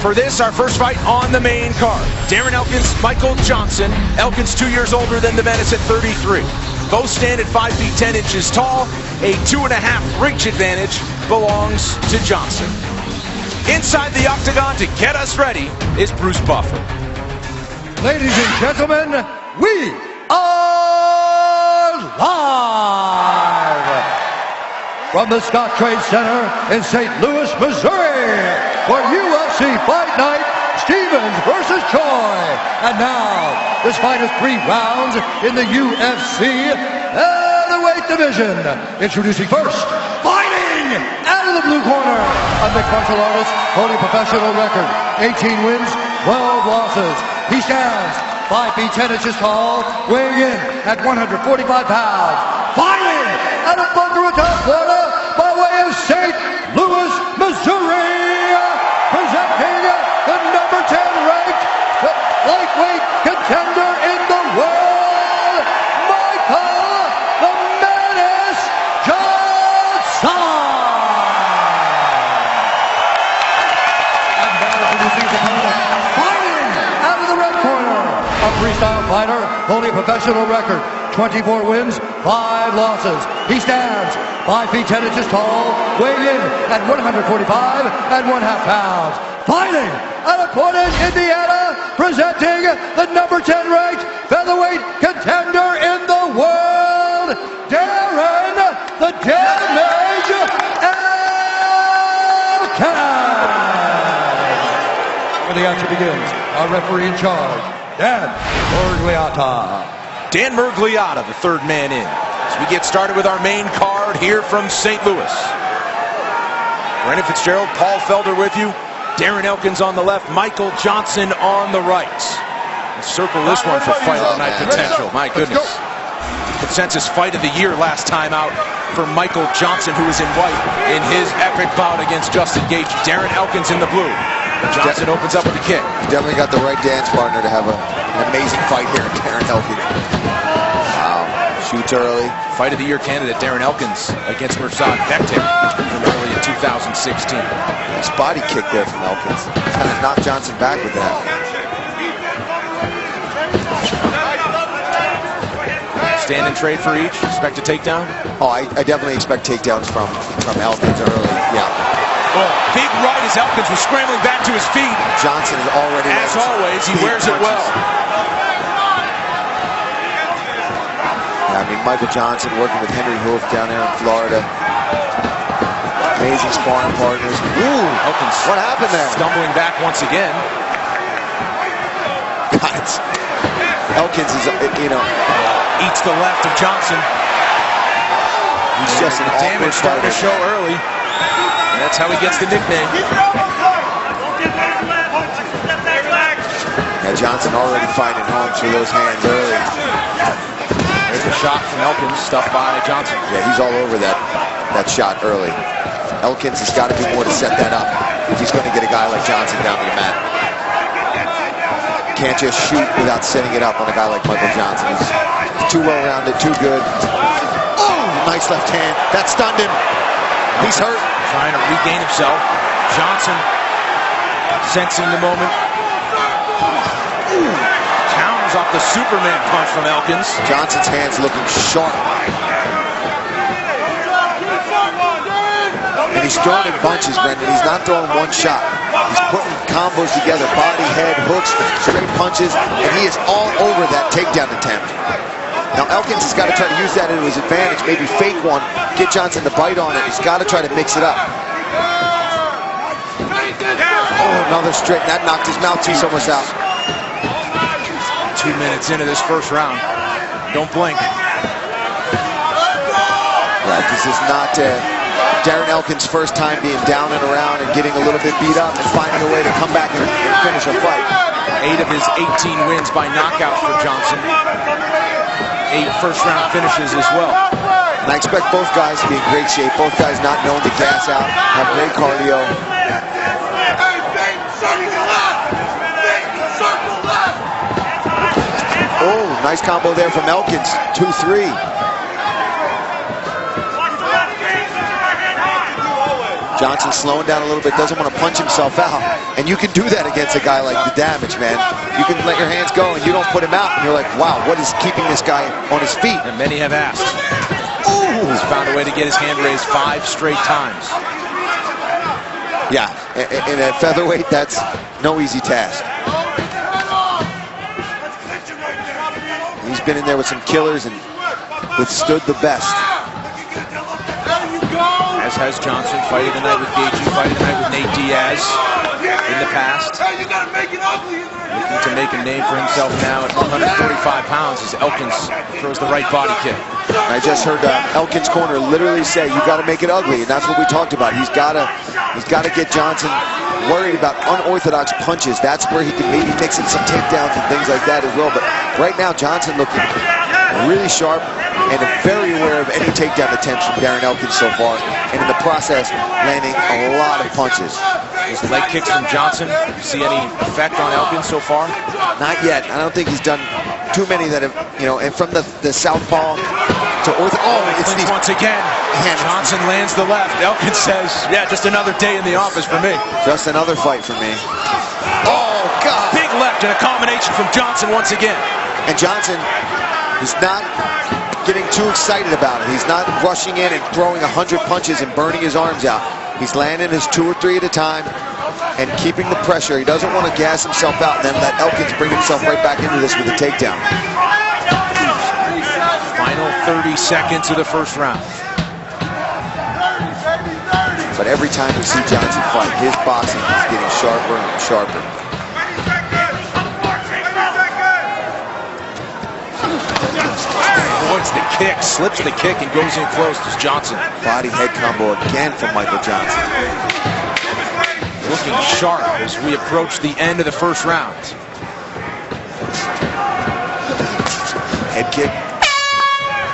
For this, our first fight on the main card. Darren Elkins, Michael Johnson. Elkins 2 years older than the menace at 33. Both stand at 5 feet 10 inches tall. A 2.5 reach advantage belongs to Johnson. Inside the octagon to get us ready is Bruce Buffer. Ladies and gentlemen, we are live from the Scottrade Center in St. Louis, Missouri, for UFC Fight Night, Stevens versus Choi. And now, this fight is 3 rounds in the UFC heavyweight division. Introducing first, fighting out of the blue corner, a mixed martial artist holding professional record, 18 wins, 12 losses. He stands 5 feet 10 inches tall, weighing in at 145 pounds. Fighting out of Boca Raton, Florida, by way of St. Louis, Missouri, presenting the number 10 ranked lightweight contender in the world, Michael the Menace Johnson. And now introducing his opponent, fighting out of the red corner, a freestyle fighter holding a professional record, 24 wins, 5 losses. He stands 5 feet 10 inches tall, weighing in at 145 and 1/2 pounds. Fighting out of Portage, Indiana, presenting the number 10 ranked featherweight contender in the world, Darren the Damage Elkins. When the action begins, our referee in charge, Dan Murgliata. Dan Murgliata, the third man in. As we get started with our main card here from St. Louis. Brandon Fitzgerald, Paul Felder with you. Darren Elkins on the left, Michael Johnson on the right. Let's circle this one for Fight of the Night potential. My goodness. Consensus Fight of the Year last time out for Michael Johnson, who was in white in his epic bout against Justin Gaethje. Darren Elkins in the blue. Johnson opens up with a kick. He's definitely got the right dance partner to have an amazing fight here in Darren Elkins. Wow. Shoots early. Fight of the Year candidate Darren Elkins against Mirsad Bektic from early in 2016. Nice body kick there from Elkins. Kind of knocked Johnson back with that. Stand and trade for each. Expect a takedown? Oh, I definitely expect takedowns from Elkins early. Yeah. Oh, big right as Elkins was scrambling back to his feet. Johnson is already... As always, he wears it well. Yeah, I mean, Michael Johnson working with Henry Hoof down there in Florida. Amazing sparring partners. Ooh, Elkins, what happened there? Stumbling back once again. God, Elkins is, eats the left of Johnson. He's just an damage starting to show early. And that's how he gets the nickname. Yeah, Johnson already finding homes for those hands early. There's a shot from Elkins, stuffed by Johnson. Yeah, he's all over that shot early. Elkins has got to do more to set that up if he's going to get a guy like Johnson down to the mat. Can't just shoot without setting it up on a guy like Michael Johnson. He's too well-rounded, too good. Oh, nice left hand. That stunned him. He's hurt. Trying to regain himself. Johnson sensing the moment. Ooh. Counters off the Superman punch from Elkins. Johnson's hands looking sharp. And he's throwing in bunches, Brendan. He's not throwing one shot. He's putting combos together, body, head, hooks, straight punches, and he is all over that takedown attempt. Now Elkins has got to try to use that to his advantage, maybe fake one, get Johnson to bite on it. He's got to try to mix it up. Oh, another straight. That knocked his mouthpiece almost out. 2 minutes into this first round. Don't blink. Yeah, this is not Darren Elkins' first time being down and around and getting a little bit beat up and finding a way to come back and finish a fight. 8 of his 18 wins by knockout for Johnson. 8 first-round finishes as well. And I expect both guys to be in great shape. Both guys not known to gas out, have great cardio. Oh, nice combo there from Elkins. 2-3. Johnson slowing down a little bit, doesn't want to punch himself out. And you can do that against a guy like the Damage, man. You can let your hands go and you don't put him out, and you're like, wow, what is keeping this guy on his feet? And many have asked. Ooh. He's found a way to get his hand raised 5 straight times. Yeah, in a featherweight, that's no easy task. He's been in there with some killers and withstood the best. As has Johnson, fighting tonight with Gaethje, fighting tonight with Nate Diaz in the past. Looking to make a name for himself now at 145 pounds as Elkins throws the right body kick. I just heard Elkins' corner literally say, "You got to make it ugly," and that's what we talked about. He's got to get Johnson worried about unorthodox punches. That's where he can maybe mix in some takedowns and things like that as well. But right now, Johnson looking really sharp and very aware of any takedown attempts from Darren Elkins so far, and in the process, landing a lot of punches. His leg kicks from Johnson. See any effect on Elkins so far? Not yet. I don't think he's done too many that have, and from the southpaw to it's these once again. Johnson lands the left. Elkins says, yeah, just another day in the office for me. Just another fight for me. Oh, God. Big left and a combination from Johnson once again. And Johnson is not getting too excited about it. He's not rushing in and throwing 100 punches and burning his arms out. He's landing his 2 or 3 at a time and keeping the pressure. He doesn't want to gas himself out and then let Elkins bring himself right back into this with a takedown. Final 30 seconds of the first round. But every time we see Johnson fight, his boxing is getting sharper and sharper. Avoids the kick, slips the kick, and goes in close to Johnson. Body head combo again from Michael Johnson. Looking sharp as we approach the end of the first round. Head kick.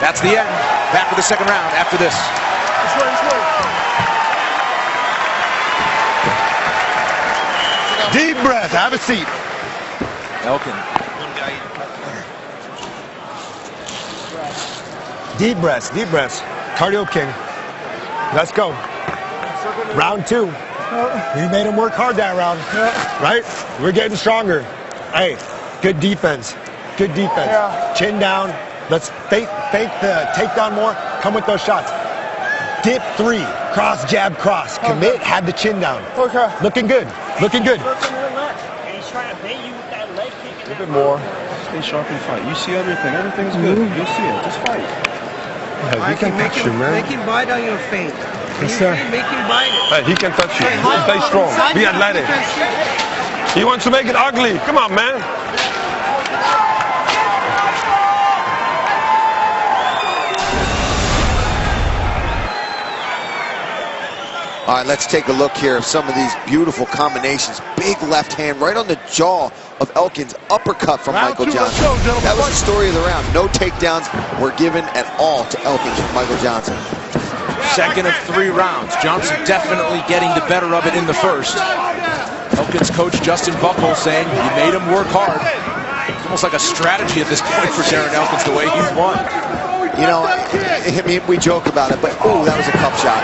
That's the end. Back with the second round after this. Deep breath. Have a seat. Elkins. Deep breaths. Deep breaths. Cardio king. Let's go. Round 2. We made him work hard that round. Right? We're getting stronger. Hey, good defense. Good defense. Chin down. Let's fake the takedown more. Come with those shots. Dip 3. Cross, jab, cross. Commit. Have the chin down. Okay. Looking good. Looking good. And he's trying to bait you with that leg kick. A little bit more. Stay sharp and fight. You see everything. Everything's good. You'll see it. Just fight. Yeah, he can touch you, man. Make him bite on your feint. Yes, sir. Make him bite it. Hey, he can touch you. Stay strong. Be athletic. He wants to make it ugly. Come on, man. All right, let's take a look here of some of these beautiful combinations. Big left hand right on the jaw of Elkins. Uppercut from Michael Johnson. That was the story of the round. No takedowns were given at all to Elkins from Michael Johnson. Second of 3 rounds. Johnson definitely getting the better of it in the first. Elkins coach Justin Buckle saying he made him work hard. It's almost like a strategy at this point for Darren Elkins the way he's won. I mean, we joke about it, but oh, that was a cup shot.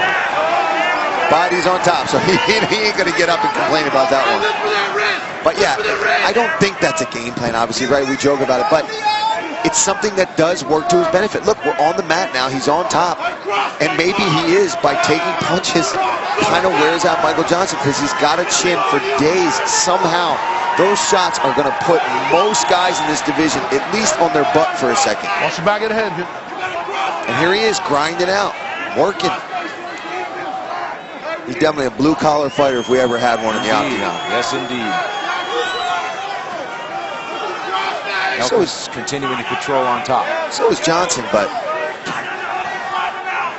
Body's on top, so he ain't going to get up and complain about that one. But yeah, I don't think that's a game plan, obviously, right? We joke about it, but it's something that does work to his benefit. Look, we're on the mat now. He's on top. And maybe he is, by taking punches, kind of wears out Michael Johnson because he's got a chin for days. Somehow, those shots are going to put most guys in this division at least on their butt for a second. Watch your back of the head. And here he is, grinding out, working. He's definitely a blue-collar fighter if we ever had one in the octagon. Yes, indeed. Elkins continuing to control on top. So is Johnson, but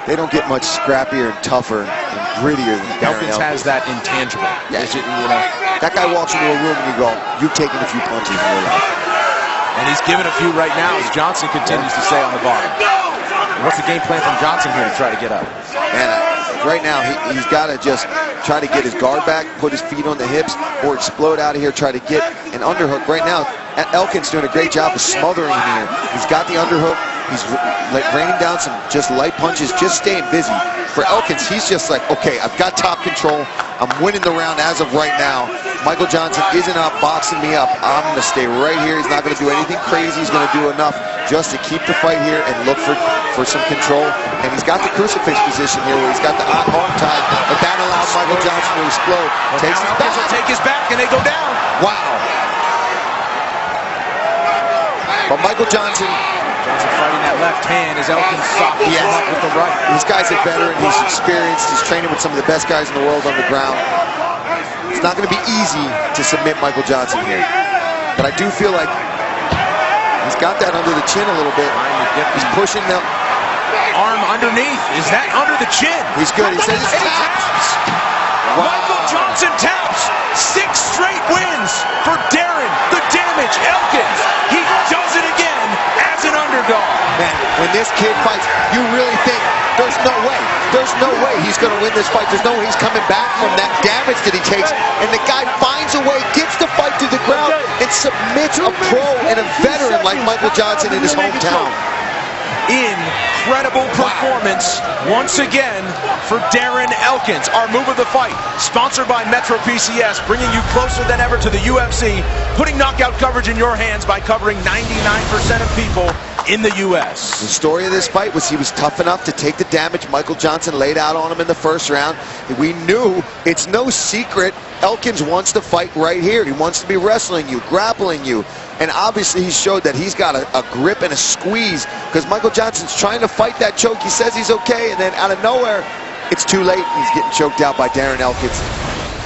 they don't get much scrappier and tougher and grittier than Darren Elkins has that intangible. Yeah. That guy walks into a room and you go, you've taken a few punches in your life. And he's given a few right now as Johnson continues to stay on the bottom. And what's the game plan from Johnson here to try to get up? And right now, he's got to just try to get his guard back, put his feet on the hips, or explode out of here, try to get an underhook. Right now, Elkins doing a great job of smothering him here. He's got the underhook. He's raining down some just light punches, just staying busy. For Elkins, he's just like, okay, I've got top control. I'm winning the round as of right now. Michael Johnson isn't out boxing me up. I'm going to stay right here. He's not going to do anything crazy. He's going to do enough just to keep the fight here and look for some control. And he's got the crucifix position here where he's got the arm tied, but that allows Michael Johnson to explode. Takes his back. Will take his back and they go down. Wow. But Michael Johnson fighting that left hand as Elkins softens him up with the right. This guy's a veteran. He's experienced. He's training with some of the best guys in the world on the ground. It's not going to be easy to submit Michael Johnson here. But I do feel like he's got that under the chin a little bit. He's pushing them. Arm underneath. Is that under the chin? He's good. He says it's taps. Wow. Michael Johnson taps. 6 straight wins for Darren the Damage Elkins. He does it again as an underdog. Man, when this kid fights, you really think there's no way he's going to win this fight. There's no way he's coming back from that damage that he takes. And the guy finds a way, gets the fight to the ground, and submits a pro and a veteran like Michael Johnson in his hometown. Incredible performance once again for Darren Elkins. Our move of the fight, sponsored by Metro PCS, bringing you closer than ever to the UFC, putting knockout coverage in your hands by covering 99% of people in the U.S. The story of this fight was he was tough enough to take the damage Michael Johnson laid out on him in the first round. We knew, it's no secret, Elkins wants to fight right here. He wants to be wrestling you, grappling you. And obviously he showed that he's got a grip and a squeeze, because Michael Johnson's trying to fight that choke. He says he's okay, and then out of nowhere, it's too late. He's getting choked out by Darren Elkins.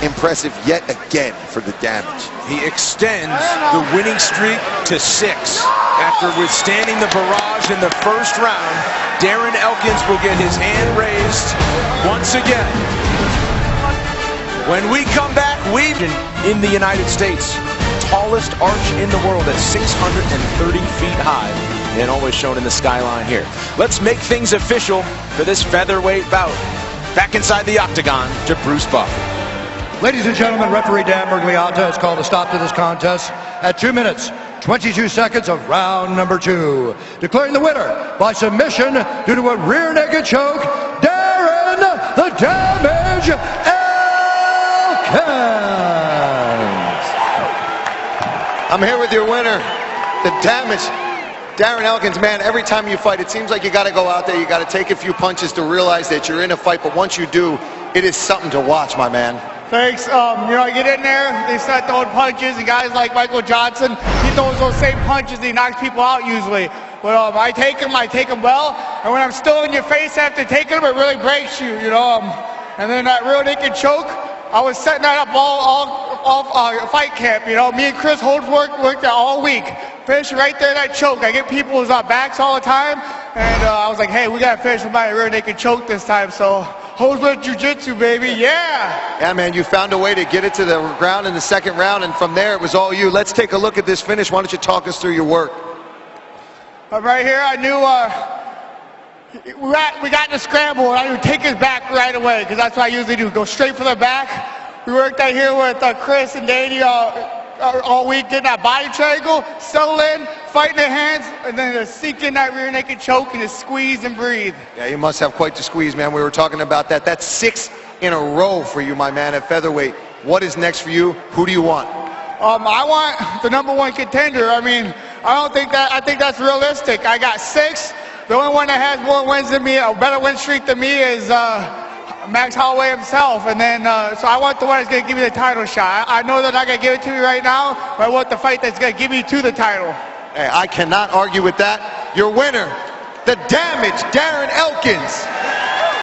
Impressive yet again for the damage. He extends the winning streak to 6. After withstanding the barrage in the first round, Darren Elkins will get his hand raised once again. When we come back, we've in the United States, tallest arch in the world at 630 feet high, and always shown in the skyline here. Let's make things official for this featherweight bout. Back inside the octagon to Bruce Buck. Ladies and gentlemen, referee Dan Bergliata has called a stop to this contest at 2 minutes, 22 seconds of round number 2. Declaring the winner by submission due to a rear naked choke, Darren the Damage Elkins. I'm here with your winner, the Damage, Darren Elkins. Man, every time you fight, it seems like you got to go out there, you got to take a few punches to realize that you're in a fight, but once you do, it is something to watch, my man. Thanks. You know, you get in there, they start throwing punches, and guys like Michael Johnson, he throws those same punches, and he knocks people out usually. But I take them well, and when I'm still in your face after taking them, it really breaks you, you know. And then that real naked choke, I was setting that up all fight camp, you know. Me and Chris Holdsworth worked that all week. Finish right there, that choke. I get people's backs all the time, and I was like, hey, we got to finish with my rear naked choke this time, so Holdsworth Jiu-Jitsu, baby, yeah! Yeah, man, you found a way to get it to the ground in the second round, and from there, it was all you. Let's take a look at this finish. Why don't you talk us through your work? Right here, I knew we got in the scramble, and I knew take his back right away, because that's what I usually do, go straight for the back. We worked out here with Chris and Danny all week, getting that body triangle, settle in, fighting their hands, and then just sink in that rear naked choke and just squeeze and breathe. Yeah, you must have quite the squeeze, man. We were talking about that. That's 6 in a row for you, my man, at featherweight. What is next for you? Who do you want? I want the #1 contender. I mean, I think that's realistic. I got 6. The only one that has more wins than me, a better win streak than me, is Max Holloway himself. And then, so I want the one that's going to give me the title shot. I know they're not going to give it to me right now, but I want the fight that's going to give me to the title. Hey, I cannot argue with that. Your winner, the Damage, Darren Elkins.